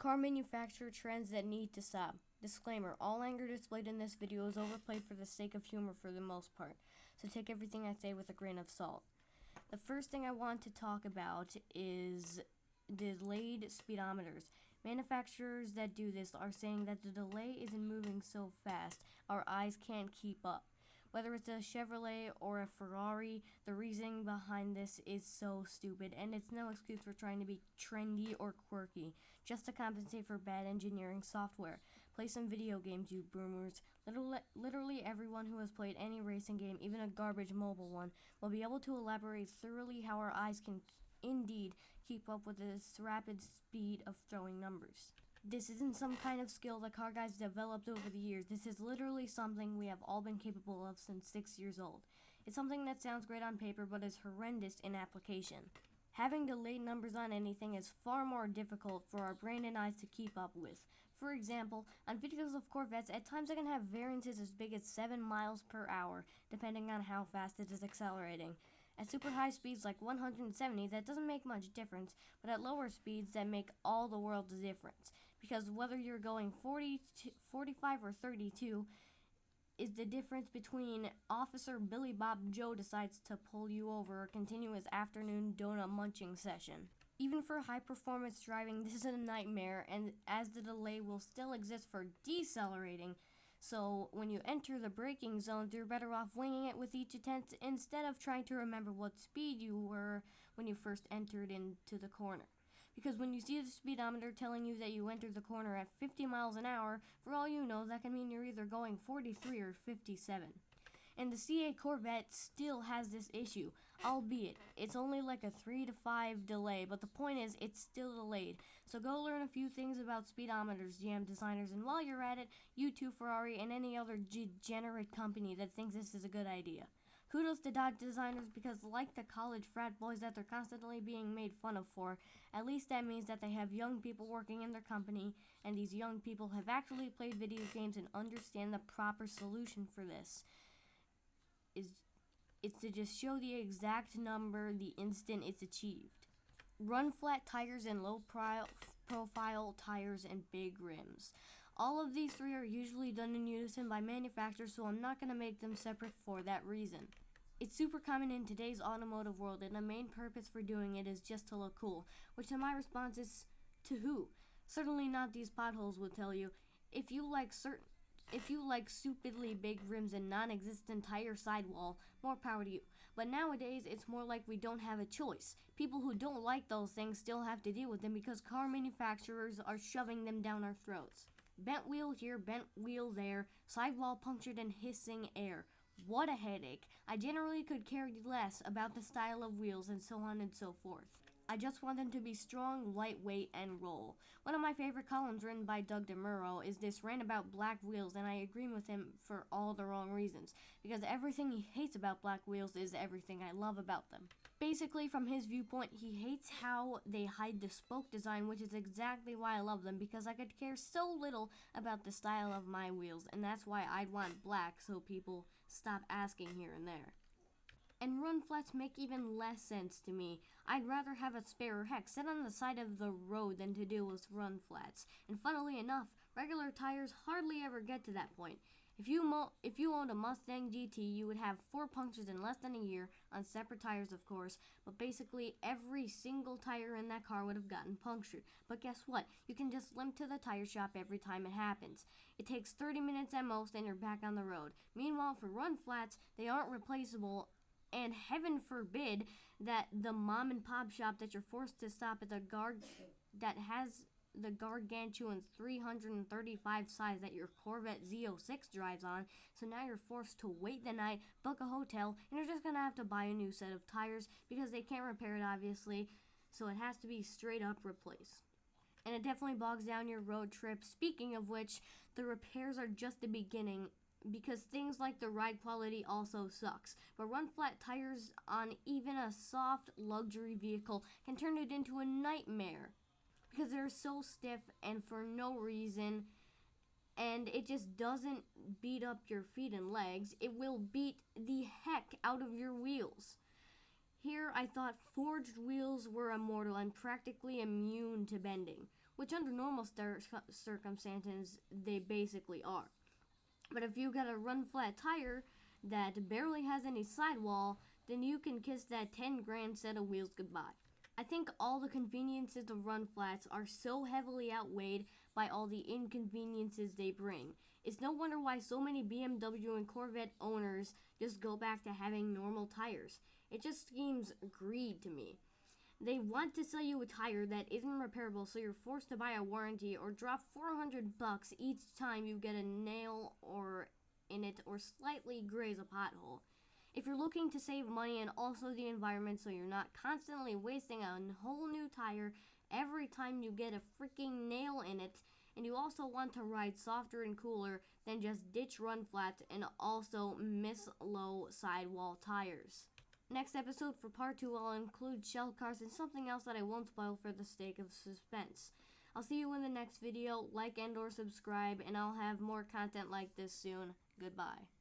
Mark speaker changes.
Speaker 1: Car manufacturer trends that need to stop. Disclaimer, all anger displayed in this video is overplayed for the sake of humor for the most part, so take everything I say with a grain of salt. The first thing I want to talk about is delayed speedometers. Manufacturers that do this are saying that the delay isn't moving so fast, our eyes can't keep up. Whether it's a Chevrolet or a Ferrari, the reasoning behind this is so stupid, and it's no excuse for trying to be trendy or quirky, just to compensate for bad engineering software. Play some video games, you boomers. Literally everyone who has played any racing game, even a garbage mobile one, will be able to elaborate thoroughly how our eyes can indeed keep up with this rapid speed of throwing numbers. This isn't some kind of skill that car guys developed over the years. This is literally something we have all been capable of since 6 years old. It's something that sounds great on paper but is horrendous in application. Having delayed numbers on anything is far more difficult for our brain and eyes to keep up with. For example, on videos of Corvettes, at times I can have variances as big as 7 miles per hour, depending on how fast it is accelerating. At super high speeds like 170, that doesn't make much difference, but at lower speeds, that make all the world of difference. Because whether you're going 40, 45, or 32, is the difference between Officer Billy Bob Joe decides to pull you over or continue his afternoon donut munching session. Even for high-performance driving, this is a nightmare, and as the delay will still exist for decelerating, so when you enter the braking zone, you're better off winging it with each attempt instead of trying to remember what speed you were when you first entered into the corner. Because when you see the speedometer telling you that you entered the corner at 50 miles an hour, for all you know, that can mean you're either going 43 or 57. And the CA Corvette still has this issue, albeit it's only like a 3 to 5 delay, but the point is it's still delayed. So go learn a few things about speedometers, GM designers, and while you're at it, YouTube, Ferrari, and any other degenerate company that thinks this is a good idea. Kudos to Dodge designers because like the college frat boys that they're constantly being made fun of for, at least that means that they have young people working in their company, and these young people have actually played video games and understand the proper solution for this. It's to just show the exact number the instant it's achieved. Run flat tires and low profile tires and big rims. All of these three are usually done in unison by manufacturers, so I'm not going to make them separate for that reason. It's super common in today's automotive world, and the main purpose for doing it is just to look cool, which to my response is, to who? Certainly not these potholes will tell you. If you like stupidly big rims and non-existent tire sidewall, more power to you. But nowadays, it's more like we don't have a choice. People who don't like those things still have to deal with them because car manufacturers are shoving them down our throats. Bent wheel here, bent wheel there, sidewall punctured and hissing air. What a headache. I generally could care less about the style of wheels and so on and so forth. I just want them to be strong, lightweight, and roll. One of my favorite columns written by Doug DeMuro is this rant about black wheels, and I agree with him for all the wrong reasons, because everything he hates about black wheels is everything I love about them. Basically, from his viewpoint, he hates how they hide the spoke design, which is exactly why I love them, because I could care so little about the style of my wheels, and that's why I'd want black so people stop asking here and there. And run flats make even less sense to me. I'd rather have a spare, or heck, sit on the side of the road than to deal with run flats. And funnily enough, regular tires hardly ever get to that point. If you owned a Mustang GT, you would have 4 punctures in less than a year, on separate tires of course, but basically every single tire in that car would have gotten punctured. But guess what? You can just limp to the tire shop every time it happens. It takes 30 minutes at most and you're back on the road. Meanwhile, for run flats, they aren't replaceable. And heaven forbid that the mom and pop shop that you're forced to stop at that has the gargantuan 335 size that your Corvette Z06 drives on, so now you're forced to wait the night, book a hotel, and you're just gonna have to buy a new set of tires because they can't repair it obviously, so it has to be straight up replaced. And it definitely bogs down your road trip. Speaking of which, the repairs are just the beginning, because things like the ride quality also sucks. But run flat tires on even a soft luxury vehicle can turn it into a nightmare because they're so stiff and for no reason, and it just doesn't beat up your feet and legs. It will beat the heck out of your wheels. Here I thought forged wheels were immortal and practically immune to bending. which under normal circumstances they basically are. But if you got a run flat tire that barely has any sidewall, then you can kiss that 10 grand set of wheels goodbye. I think all the conveniences of run flats are so heavily outweighed by all the inconveniences they bring. It's no wonder why so many BMW and Corvette owners just go back to having normal tires. It just screams greed to me. They want to sell you a tire that isn't repairable, so you're forced to buy a warranty or drop $400 each time you get a nail or in it or slightly graze a pothole. If you're looking to save money and also the environment so you're not constantly wasting a whole new tire every time you get a freaking nail in it, and you also want to ride softer and cooler, then just ditch run flats and also miss low sidewall tires. Next episode for part 2 I'll include shell cars and something else that I won't spoil for the sake of suspense. I'll see you in the next video. Like and or subscribe, and I'll have more content like this soon. Goodbye.